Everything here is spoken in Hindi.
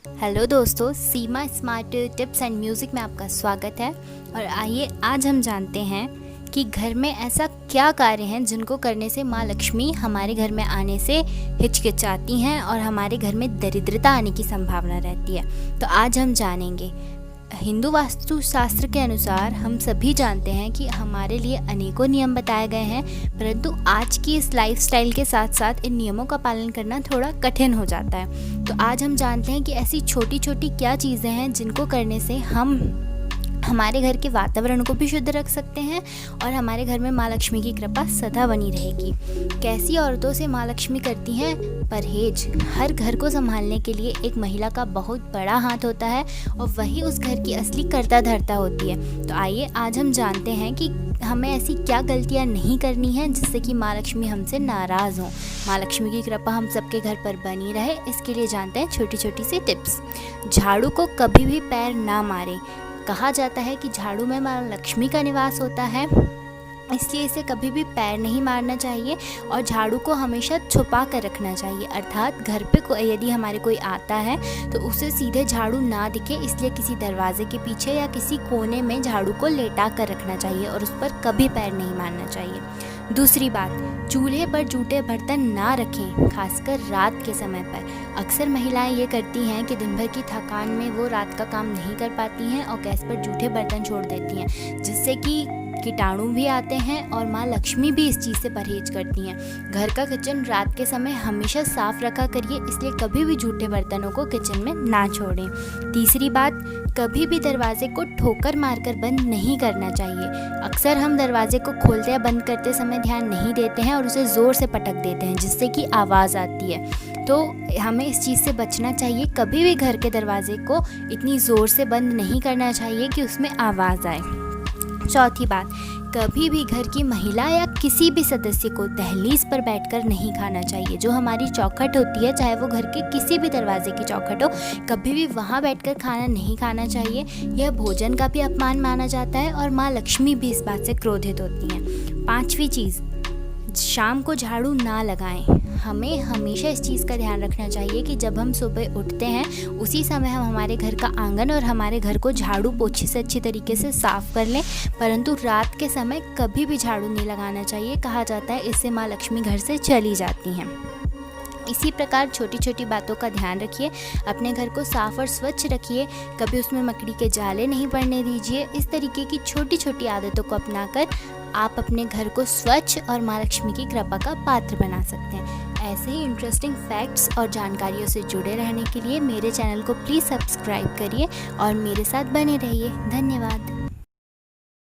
हेलो दोस्तों, सीमा स्मार्ट टिप्स एंड म्यूज़िक में आपका स्वागत है। और आइए आज हम जानते हैं कि घर में ऐसा क्या कार्य हैं जिनको करने से माँ लक्ष्मी हमारे घर में आने से हिचकिचाती हैं और हमारे घर में दरिद्रता आने की संभावना रहती है। तो आज हम जानेंगे। हिंदू वास्तुशास्त्र के अनुसार हम सभी जानते हैं कि हमारे लिए अनेकों नियम बताए गए हैं, परंतु आज की इस लाइफस्टाइल के साथ साथ इन नियमों का पालन करना थोड़ा कठिन हो जाता है। तो आज हम जानते हैं कि ऐसी छोटी छोटी क्या चीज़ें हैं जिनको करने से हम हमारे घर के वातावरण को भी शुद्ध रख सकते हैं और हमारे घर में माँ लक्ष्मी की कृपा सदा बनी रहेगी। कैसी औरतों से माँ लक्ष्मी करती हैं परहेज। हर घर को संभालने के लिए एक महिला का बहुत बड़ा हाथ होता है और वही उस घर की असली कर्ता धर्ता होती है। तो आइए आज हम जानते हैं कि हमें ऐसी क्या गलतियाँ नहीं करनी है जिससे कि माँ लक्ष्मी हमसे नाराज़ हों, माँ लक्ष्मी की कृपा हम सबके घर पर बनी रहे। इसके लिए जानते हैं छोटी छोटी सी टिप्स। झाड़ू को कभी भी पैर ना मारें। कहा जाता है कि झाड़ू में माँ लक्ष्मी का निवास होता है, इसलिए इसे कभी भी पैर नहीं मारना चाहिए और झाड़ू को हमेशा छुपा कर रखना चाहिए। अर्थात घर पे यदि हमारे कोई आता है तो उसे सीधे झाड़ू ना दिखे, इसलिए किसी दरवाजे के पीछे या किसी कोने में झाड़ू को लेटा कर रखना चाहिए और उस पर कभी पैर नहीं मारना चाहिए। दूसरी बात, चूल्हे पर जूठे बर्तन ना रखें, खासकर रात के समय पर। अक्सर महिलाएं ये करती हैं कि दिन भर की थकान में वो रात का काम नहीं कर पाती हैं और गैस पर जूठे बर्तन छोड़ देती हैं, जिससे कि कीटाणु भी आते हैं और माँ लक्ष्मी भी इस चीज़ से परहेज करती हैं। घर का किचन रात के समय हमेशा साफ रखा करिए, इसलिए कभी भी जूठे बर्तनों को किचन में ना छोड़ें। तीसरी बात, कभी भी दरवाजे को ठोकर मारकर बंद नहीं करना चाहिए। अक्सर हम दरवाजे को खोलते या बंद करते समय ध्यान नहीं देते हैं और उसे ज़ोर से पटक देते हैं, जिससे कि आवाज़ आती है। तो हमें इस चीज़ से बचना चाहिए। कभी भी घर के दरवाजे को इतनी ज़ोर से बंद नहीं करना चाहिए कि उसमें आवाज़ आए। चौथी बात, कभी भी घर की महिला या किसी भी सदस्य को दहलीज पर बैठकर नहीं खाना चाहिए। जो हमारी चौखट होती है, चाहे वो घर के किसी भी दरवाजे की चौखट हो, कभी भी वहाँ बैठकर खाना नहीं खाना चाहिए। यह भोजन का भी अपमान माना जाता है और माँ लक्ष्मी भी इस बात से क्रोधित होती हैं। पांचवी चीज़, शाम को झाड़ू ना लगाएं। हमें हमेशा इस चीज़ का ध्यान रखना चाहिए कि जब हम सुबह उठते हैं उसी समय हम हमारे घर का आंगन और हमारे घर को झाड़ू पोछे से अच्छी तरीके से साफ़ कर लें, परंतु रात के समय कभी भी झाड़ू नहीं लगाना चाहिए। कहा जाता है इससे माँ लक्ष्मी घर से चली जाती हैं। इसी प्रकार छोटी छोटी बातों का ध्यान रखिए, अपने घर को साफ और स्वच्छ रखिए, कभी उसमें मकड़ी के जाले नहीं पड़ने दीजिए। इस तरीके की छोटी छोटी आदतों को अपनाकर आप अपने घर को स्वच्छ और माँ लक्ष्मी की कृपा का पात्र बना सकते हैं। ऐसे ही इंटरेस्टिंग फैक्ट्स और जानकारियों से जुड़े रहने के लिए मेरे चैनल को प्लीज़ सब्सक्राइब करिए और मेरे साथ बने रहिए। धन्यवाद।